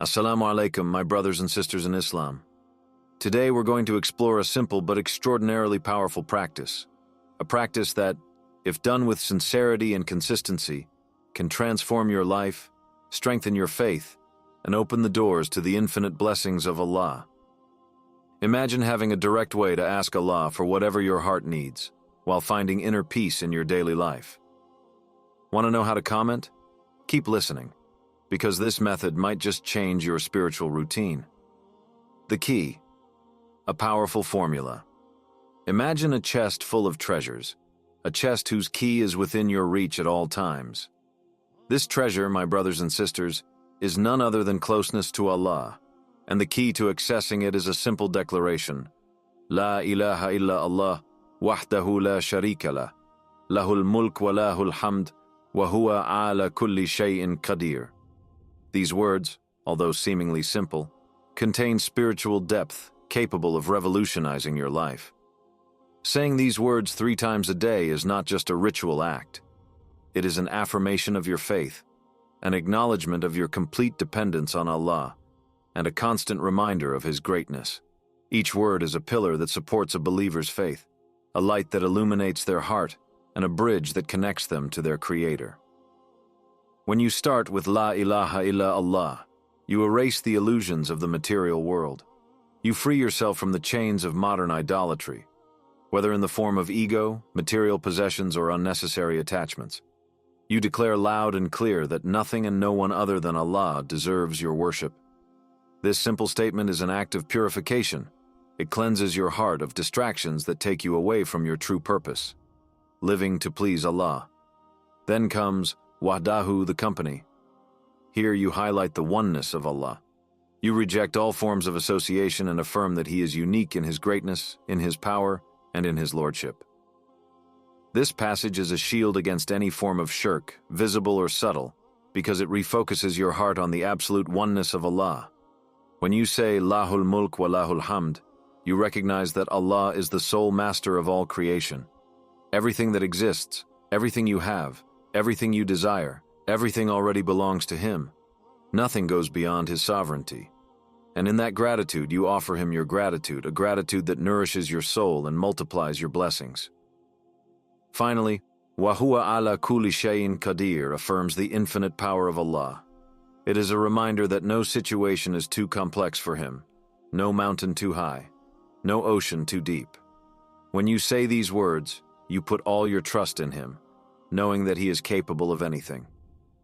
Assalamu alaikum, my brothers and sisters in Islam. Today we're going to explore a simple but extraordinarily powerful practice. A practice that, if done with sincerity and consistency, can transform your life, strengthen your faith, and open the doors to the infinite blessings of Allah. Imagine having a direct way to ask Allah for whatever your heart needs, while finding inner peace in your daily life. Want to know how to comment? Keep listening, because this method might just change your spiritual routine. The key: a powerful formula. Imagine a chest full of treasures, a chest whose key is within your reach at all times. This treasure, my brothers and sisters, is none other than closeness to Allah, and the key to accessing it is a simple declaration: La ilaha illa Allah, wahdahu la sharika lah, lahul mulk wa lahul hamd, wa huwa ala kulli shay'in qadir. These words, although seemingly simple, contain spiritual depth capable of revolutionizing your life. Saying these words 3 times a day is not just a ritual act. It is an affirmation of your faith, an acknowledgement of your complete dependence on Allah, and a constant reminder of His greatness. Each word is a pillar that supports a believer's faith, a light that illuminates their heart, and a bridge that connects them to their Creator. When you start with La ilaha illa Allah, you erase the illusions of the material world. You free yourself from the chains of modern idolatry, whether in the form of ego, material possessions, or unnecessary attachments. You declare loud and clear that nothing and no one other than Allah deserves your worship. This simple statement is an act of purification. It cleanses your heart of distractions that take you away from your true purpose, living to please Allah. Then comes Wahdahu, the company. Here you highlight the oneness of Allah. You reject all forms of association and affirm that He is unique in His greatness, in His power, and in His lordship. This passage is a shield against any form of shirk, visible or subtle, because it refocuses your heart on the absolute oneness of Allah. When you say Lahul mulk wa lahul hamd, you recognize that Allah is the sole master of all creation. Everything that exists, everything you have, everything you desire, everything already belongs to Him. Nothing goes beyond His sovereignty. And in that gratitude, you offer Him your gratitude, a gratitude that nourishes your soul and multiplies your blessings. Finally, Wa huwa ala kulli shay'in qadir affirms the infinite power of Allah. It is a reminder that no situation is too complex for Him, no mountain too high, no ocean too deep. When you say these words, you put all your trust in Him, knowing that He is capable of anything.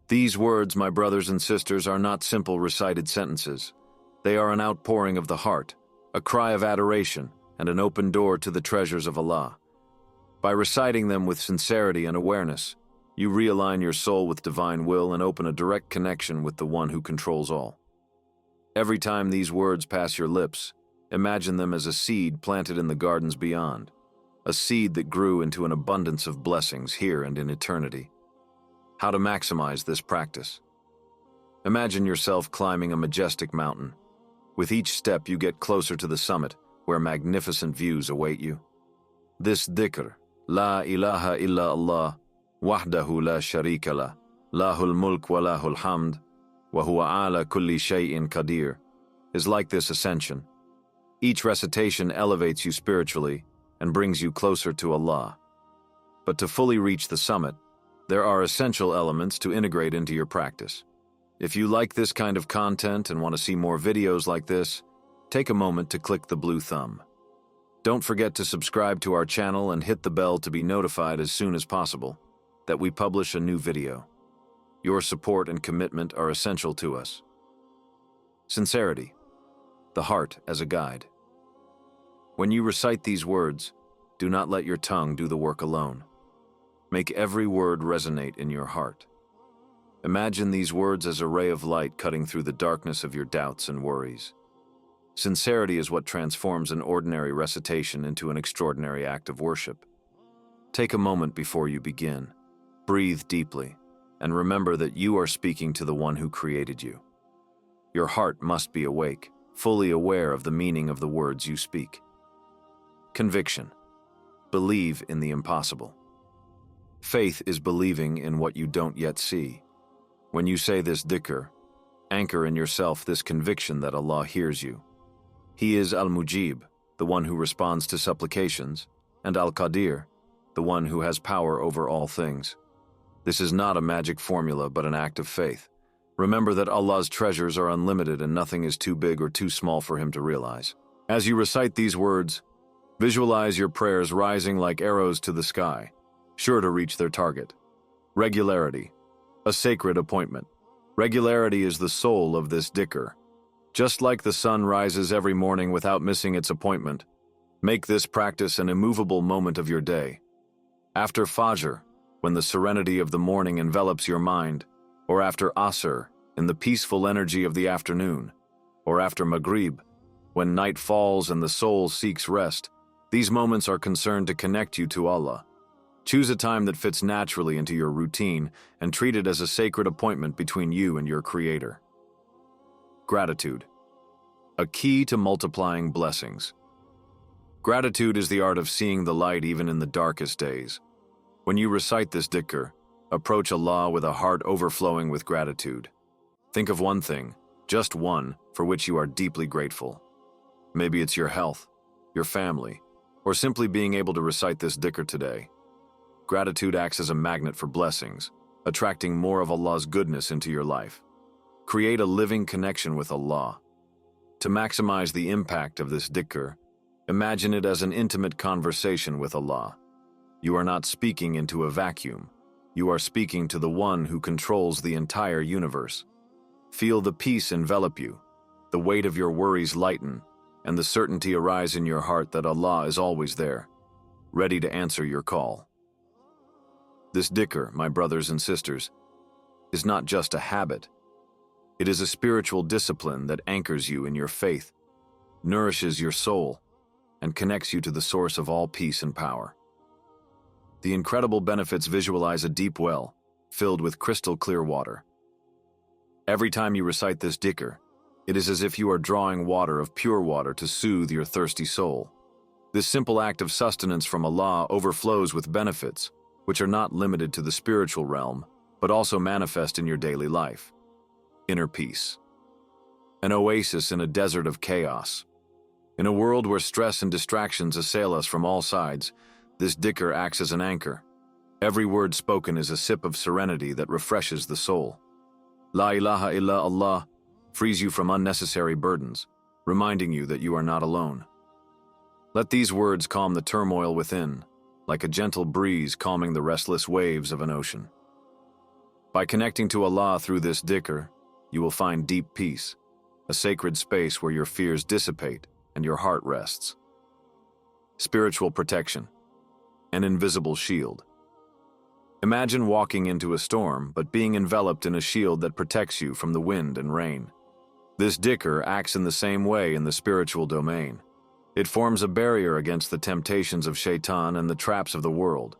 These words, my brothers and sisters, are not simple recited sentences. They are an outpouring of the heart, a cry of adoration, and an open door to the treasures of Allah. By reciting them with sincerity and awareness, you realign your soul with divine will and open a direct connection with the One who controls all. Every time these words pass your lips, imagine them as a seed planted in the gardens beyond, a seed that grew into an abundance of blessings here and in eternity. How to maximize this practice? Imagine yourself climbing a majestic mountain. With each step, you get closer to the summit, where magnificent views await you. This dhikr, La ilaha illa Allah, wahdahu la sharika lah, lahul mulk wa lahul hamd, wa huwa ala kulli shay'in qadir, is like this ascension. Each recitation elevates you spiritually and brings you closer to Allah. But to fully reach the summit, there are essential elements to integrate into your practice. If you like this kind of content and want to see more videos like this, take a moment to click the blue thumb. Don't forget to subscribe to our channel and hit the bell to be notified as soon as possible that we publish a new video. Your support and commitment are essential to us. Sincerity, the heart as a guide. When you recite these words, do not let your tongue do the work alone. Make every word resonate in your heart. Imagine these words as a ray of light cutting through the darkness of your doubts and worries. Sincerity is what transforms an ordinary recitation into an extraordinary act of worship. Take a moment before you begin. Breathe deeply, and remember that you are speaking to the One who created you. Your heart must be awake, fully aware of the meaning of the words you speak. Conviction. Believe in the impossible. Faith is believing in what you don't yet see. When you say this dhikr, Anchor in yourself this conviction that Allah hears you. He is Al-Mujib, the one who responds to supplications, and Al-Qadir, the one who has power over all things. This is not a magic formula, but an act of faith. Remember that Allah's treasures are unlimited and nothing is too big or too small for Him to realize. As you recite these words, visualize your prayers rising like arrows to the sky, sure to reach their target. Regularity, a sacred appointment. Regularity is the soul of this dhikr. Just like the sun rises every morning without missing its appointment, make this practice an immovable moment of your day. After Fajr, when the serenity of the morning envelops your mind, or after Asr, in the peaceful energy of the afternoon, or after Maghrib, when night falls and the soul seeks rest, these moments are concerned to connect you to Allah. Choose a time that fits naturally into your routine and treat it as a sacred appointment between you and your Creator. Gratitude, a key to multiplying blessings. Gratitude is the art of seeing the light even in the darkest days. When you recite this dhikr, approach Allah with a heart overflowing with gratitude. Think of one thing, just one, for which you are deeply grateful. Maybe it's your health, your family, or simply being able to recite this dhikr today. Gratitude acts as a magnet for blessings, attracting more of Allah's goodness into your life. Create a living connection with Allah. To maximize the impact of this dhikr, imagine it as an intimate conversation with Allah. You are not speaking into a vacuum. You are speaking to the one who controls the entire universe. Feel the peace envelop you, the weight of your worries lighten, and the certainty arise in your heart that Allah is always there, ready to answer your call. This dhikr, my brothers and sisters, is not just a habit. It is a spiritual discipline that anchors you in your faith, nourishes your soul, and connects you to the source of all peace and power. The incredible benefits visualize a deep well, filled with crystal clear water. Every time you recite this dhikr, it is as if you are drawing water of pure water to soothe your thirsty soul. This simple act of sustenance from Allah overflows with benefits, which are not limited to the spiritual realm, but also manifest in your daily life. Inner peace. An oasis in a desert of chaos. In a world where stress and distractions assail us from all sides, this dhikr acts as an anchor. Every word spoken is a sip of serenity that refreshes the soul. La ilaha illa Allah frees you from unnecessary burdens, reminding you that you are not alone. Let these words calm the turmoil within, like a gentle breeze calming the restless waves of an ocean. By connecting to Allah through this dhikr, you will find deep peace, a sacred space where your fears dissipate and your heart rests. Spiritual protection. An invisible shield. Imagine walking into a storm, but being enveloped in a shield that protects you from the wind and rain. This dhikr acts in the same way in the spiritual domain. It forms a barrier against the temptations of shaitan and the traps of the world.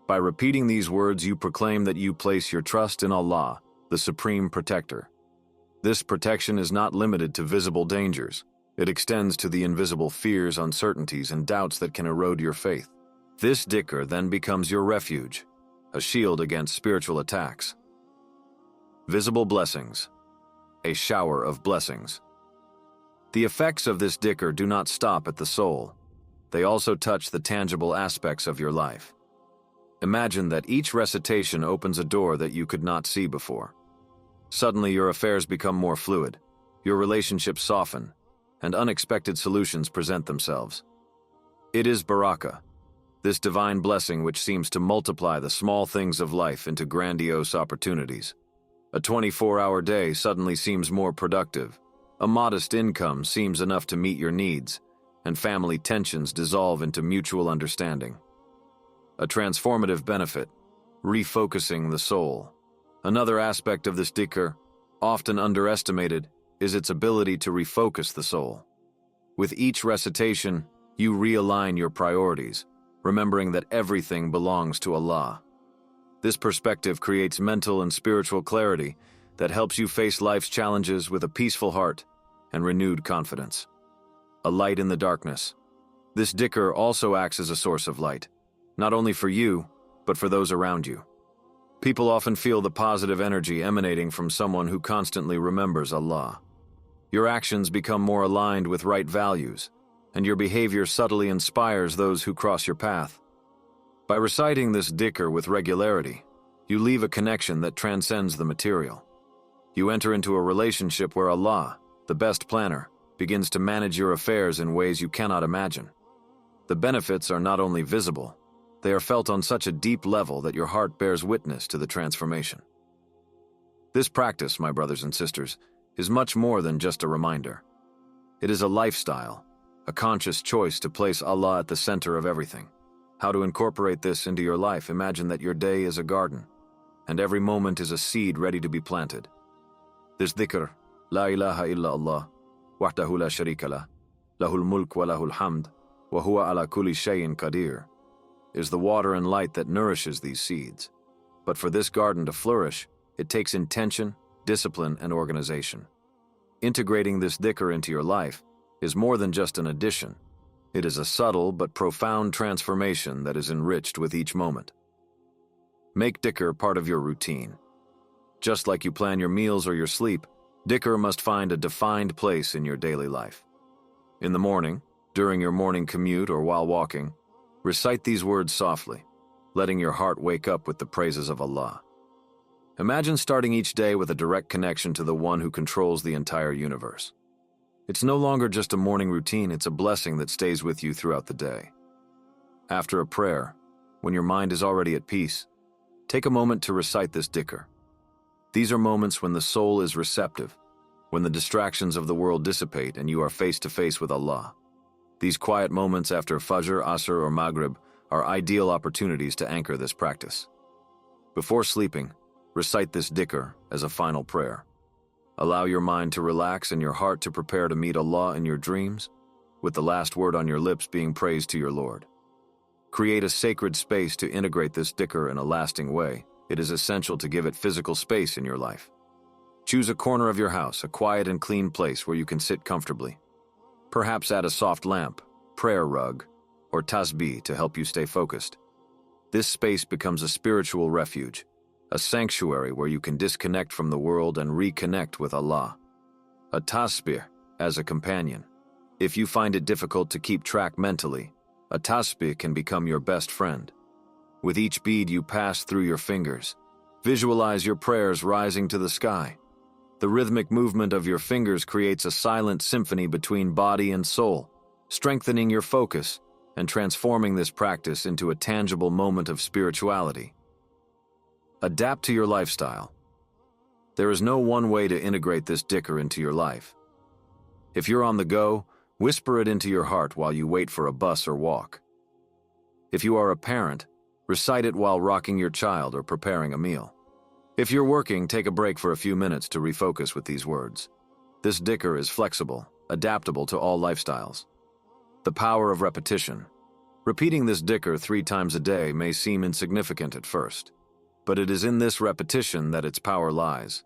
By repeating these words, you proclaim that you place your trust in Allah, the supreme protector. This protection is not limited to visible dangers. It extends to the invisible fears, uncertainties, and doubts that can erode your faith. This dhikr then becomes your refuge, a shield against spiritual attacks. Visible blessings. A shower of blessings. The effects of this dhikr do not stop at the soul. They also touch the tangible aspects of your life. Imagine that each recitation opens a door that you could not see before. Suddenly your affairs become more fluid, your relationships soften, and unexpected solutions present themselves. It is barakah, this divine blessing which seems to multiply the small things of life into grandiose opportunities. A 24-hour day suddenly seems more productive. A modest income seems enough to meet your needs, and family tensions dissolve into mutual understanding. A transformative benefit, refocusing the soul. Another aspect of this dhikr, often underestimated, is its ability to refocus the soul. With each recitation, you realign your priorities, remembering that everything belongs to Allah. This perspective creates mental and spiritual clarity that helps you face life's challenges with a peaceful heart and renewed confidence. A light in the darkness. This dhikr also acts as a source of light, not only for you, but for those around you. People often feel the positive energy emanating from someone who constantly remembers Allah. Your actions become more aligned with right values, and your behavior subtly inspires those who cross your path. By reciting this dhikr with regularity, you leave a connection that transcends the material. You enter into a relationship where Allah, the best planner, begins to manage your affairs in ways you cannot imagine. The benefits are not only visible, they are felt on such a deep level that your heart bears witness to the transformation. This practice, my brothers and sisters, is much more than just a reminder. It is a lifestyle, a conscious choice to place Allah at the center of everything. How to incorporate this into your life? Imagine that your day is a garden, and every moment is a seed ready to be planted. This dhikr, La ilaha illa Allah, wahdahu la sharika lah, lahul mulk wa lahul hamd, wa huwa ala kulli shayin qadir, is the water and light that nourishes these seeds. But for this garden to flourish, it takes intention, discipline, and organization. Integrating this dhikr into your life is more than just an addition. It is a subtle but profound transformation that is enriched with each moment. Make dhikr part of your routine. Just like you plan your meals or your sleep, dhikr must find a defined place in your daily life. In the morning, during your morning commute or while walking, recite these words softly, letting your heart wake up with the praises of Allah. Imagine starting each day with a direct connection to the one who controls the entire universe. It's no longer just a morning routine, it's a blessing that stays with you throughout the day. After a prayer, when your mind is already at peace, take a moment to recite this dhikr. These are moments when the soul is receptive, when the distractions of the world dissipate and you are face to face with Allah. These quiet moments after Fajr, Asr, or Maghrib are ideal opportunities to anchor this practice. Before sleeping, recite this dhikr as a final prayer. Allow your mind to relax and your heart to prepare to meet Allah in your dreams, with the last word on your lips being praise to your Lord. Create a sacred space to integrate this dhikr in a lasting way. It is essential to give it physical space in your life. Choose a corner of your house, a quiet and clean place where you can sit comfortably. Perhaps add a soft lamp, prayer rug, or tasbih to help you stay focused. This space becomes a spiritual refuge, a sanctuary where you can disconnect from the world and reconnect with Allah. A tasbih as a companion. If you find it difficult to keep track mentally, a tasbih can become your best friend. With each bead you pass through your fingers, visualize your prayers rising to the sky. The rhythmic movement of your fingers creates a silent symphony between body and soul, strengthening your focus and transforming this practice into a tangible moment of spirituality. Adapt to your lifestyle. There is no one way to integrate this dhikr into your life. If you're on the go, whisper it into your heart while you wait for a bus or walk. If you are a parent, recite it while rocking your child or preparing a meal. If you're working, take a break for a few minutes to refocus with these words. This dhikr is flexible, adaptable to all lifestyles. The power of repetition. Repeating this dhikr 3 times a day may seem insignificant at first, but it is in this repetition that its power lies.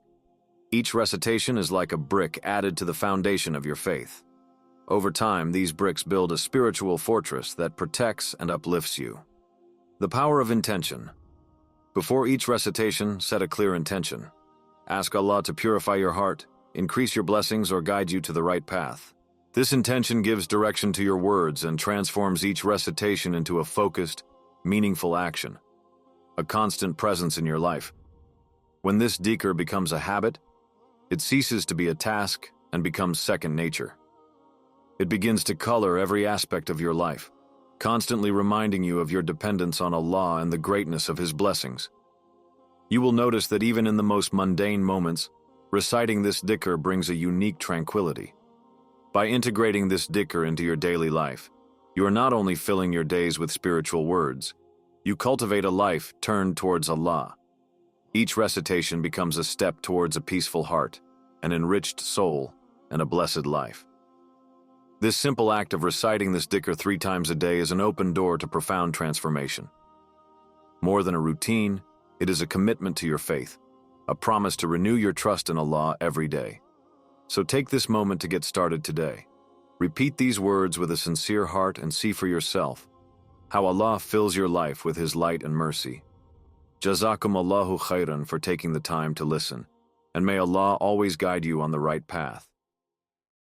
Each recitation is like a brick added to the foundation of your faith. Over time, these bricks build a spiritual fortress that protects and uplifts you. The power of intention. Before each recitation, set a clear intention. Ask Allah to purify your heart, increase your blessings, or guide you to the right path. This intention gives direction to your words and transforms each recitation into a focused, meaningful action, a constant presence in your life. When this dhikr becomes a habit, it ceases to be a task and becomes second nature. It begins to color every aspect of your life, constantly reminding you of your dependence on Allah and the greatness of His blessings. You will notice that even in the most mundane moments, reciting this dhikr brings a unique tranquility. By integrating this dhikr into your daily life, you are not only filling your days with spiritual words, you cultivate a life turned towards Allah. Each recitation becomes a step towards a peaceful heart, an enriched soul, and a blessed life. This simple act of reciting this dhikr 3 times a day is an open door to profound transformation. More than a routine, it is a commitment to your faith, a promise to renew your trust in Allah every day. So take this moment to get started today. Repeat these words with a sincere heart and see for yourself how Allah fills your life with His light and mercy. Jazakum Allahu khairan for taking the time to listen, and may Allah always guide you on the right path.